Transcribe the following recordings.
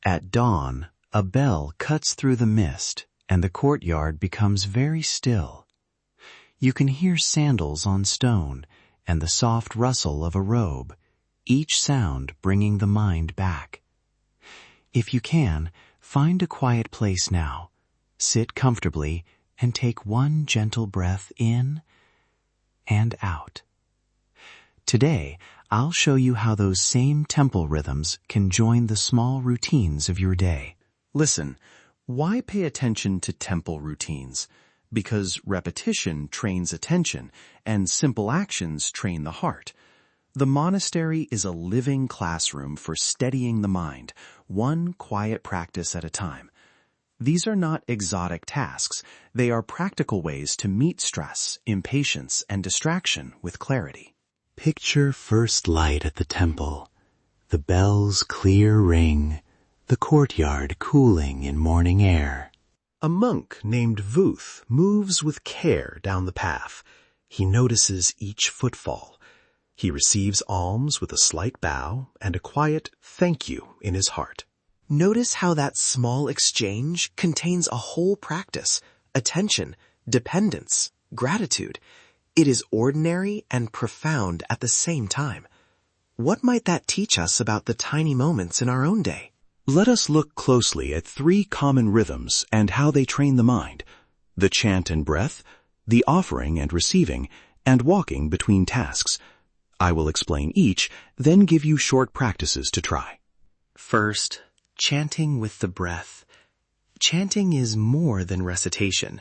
At dawn, a bell cuts through the mist, and the courtyard becomes very still. You can hear sandals on stone and the soft rustle of a robe, each sound bringing the mind back. If you can, find a quiet place now. Sit comfortably and take one gentle breath in and out. Today, I'll show you how those same temple rhythms can join the small routines of your day. Listen, why pay attention to temple routines? Because repetition trains attention, and simple actions train the heart. The monastery is a living classroom for steadying the mind, one quiet practice at a time. These are not exotic tasks. They are practical ways to meet stress, impatience, and distraction with clarity. Picture first light at the temple, the bell's clear ring, the courtyard cooling in morning air. A monk named Vuth moves with care down the path. He notices each footfall. He receives alms with a slight bow and a quiet thank you in his heart. Notice how that small exchange contains a whole practice: attention, dependence, gratitude. It is ordinary and profound at the same time. What might that teach us about the tiny moments in our own day? Let us look closely at 3 common rhythms and how they train the mind: the chant and breath, the offering and receiving, and walking between tasks. I will explain each, then give you short practices to try. First, chanting with the breath. Chanting is more than recitation.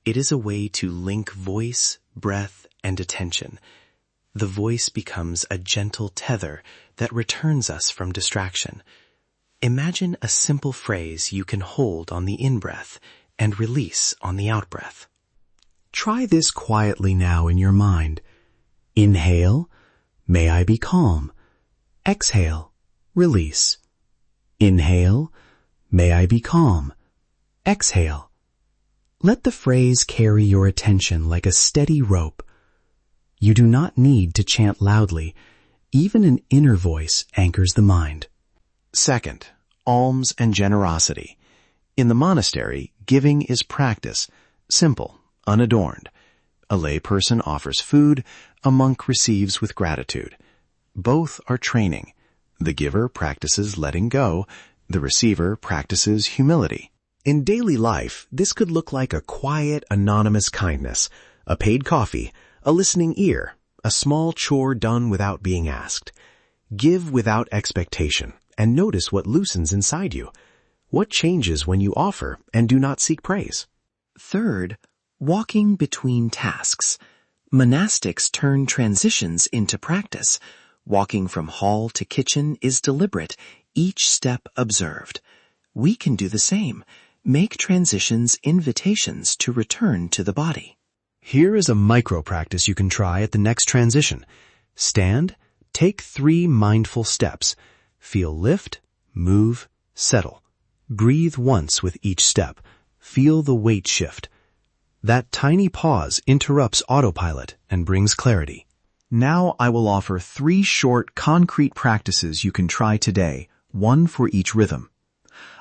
It is a way to link voice, breath, and attention. The voice becomes a gentle tether that returns us from distraction. Imagine a simple phrase you can hold on the in-breath and release on the out-breath. Try this quietly now in your mind. Inhale, may I be calm. Exhale, release. Inhale, may I be calm. Exhale. Let the phrase carry your attention like a steady rope. You do not need to chant loudly. Even an inner voice anchors the mind. Second, alms and generosity. In the monastery, giving is practice, simple, unadorned. A lay person offers food, a monk receives with gratitude. Both are training. The giver practices letting go, the receiver practices humility. In daily life, this could look like a quiet, anonymous kindness, a paid coffee, a listening ear, a small chore done without being asked. Give without expectation, and notice what loosens inside you. What changes when you offer and do not seek praise? Third, walking between tasks. Monastics turn transitions into practice. Walking from hall to kitchen is deliberate, each step observed. We can do the same. Make transitions invitations to return to the body. Here is a micro practice you can try at the next transition. Stand, take 3 mindful steps. Feel lift, move, settle. Breathe once with each step. Feel the weight shift. That tiny pause interrupts autopilot and brings clarity. Now I will offer 3 short, concrete practices you can try today, one for each rhythm.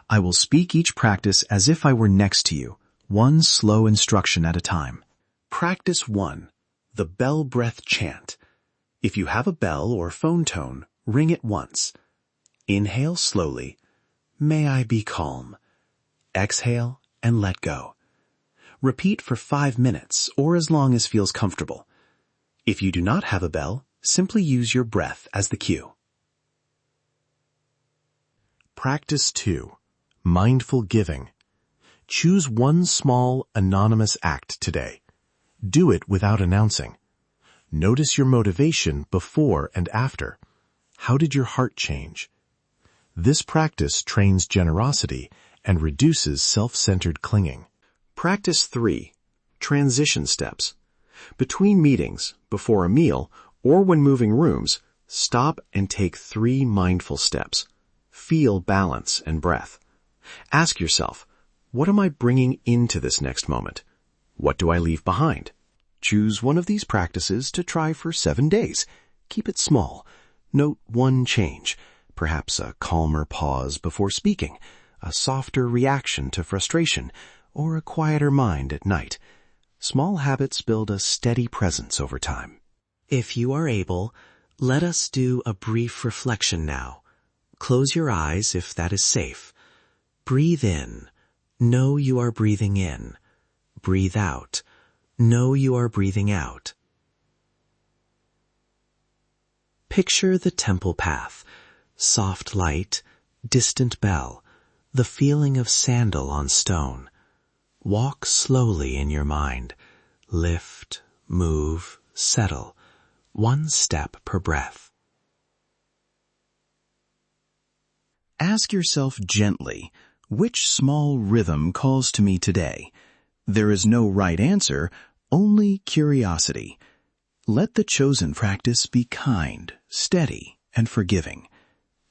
I will speak each practice as if I were next to you, one slow instruction at a time. Practice 1, the bell breath chant. If you have a bell or phone tone, ring it once. Inhale slowly. May I be calm. Exhale and let go. Repeat for 5 minutes or as long as feels comfortable. If you do not have a bell, simply use your breath as the cue. Practice 2, mindful giving. Choose one small, anonymous act today. Do it without announcing. Notice your motivation before and after. How did your heart change? This practice trains generosity and reduces self-centered clinging. Practice 3, transition steps. Between meetings, before a meal, or when moving rooms, stop and take 3 mindful steps. Feel balance and breath. Ask yourself, what am I bringing into this next moment? What do I leave behind? Choose one of these practices to try for 7 days. Keep it small. Note one change. Perhaps a calmer pause before speaking, a softer reaction to frustration, or a quieter mind at night. Small habits build a steady presence over time. If you are able, let us do a brief reflection now. Close your eyes if that is safe. Breathe in. Know you are breathing in. Breathe out. Know you are breathing out. Picture the temple path. Soft light, distant bell, the feeling of sandal on stone. Walk slowly in your mind. Lift, move, settle. One step per breath. Ask yourself gently, which small rhythm calls to me today? There is no right answer, only curiosity. Let the chosen practice be kind, steady, and forgiving.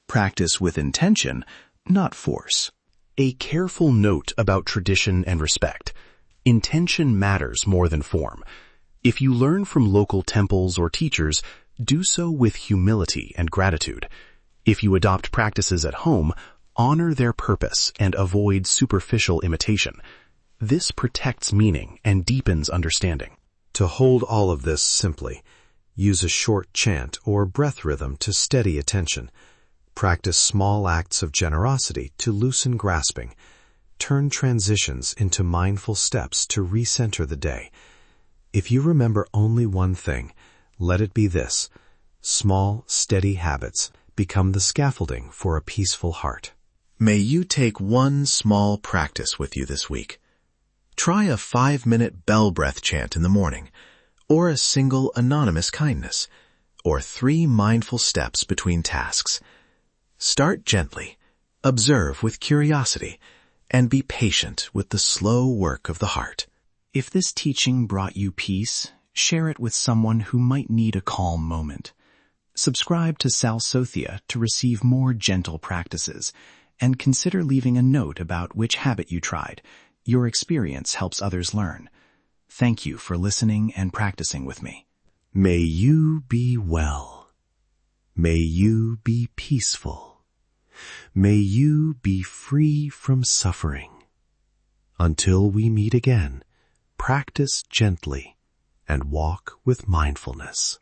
Practice with intention, not force. A careful note about tradition and respect. Intention matters more than form. If you learn from local temples or teachers, do so with humility and gratitude. If you adopt practices at home, honor their purpose and avoid superficial imitation. This protects meaning and deepens understanding. To hold all of this simply, use a short chant or breath rhythm to steady attention. Practice small acts of generosity to loosen grasping. Turn transitions into mindful steps to recenter the day. If you remember only one thing, let it be this: small, steady habits become the scaffolding for a peaceful heart. May you take one small practice with you this week. Try a 5-minute bell breath chant in the morning, or a single anonymous kindness, or 3 mindful steps between tasks. Start gently, observe with curiosity, and be patient with the slow work of the heart. If this teaching brought you peace, share it with someone who might need a calm moment. Subscribe to Sal Sothia to receive more gentle practices, and consider leaving a note about which habit you tried. Your experience helps others learn. Thank you for listening and practicing with me. May you be well. May you be peaceful. May you be free from suffering. Until we meet again, practice gently and walk with mindfulness.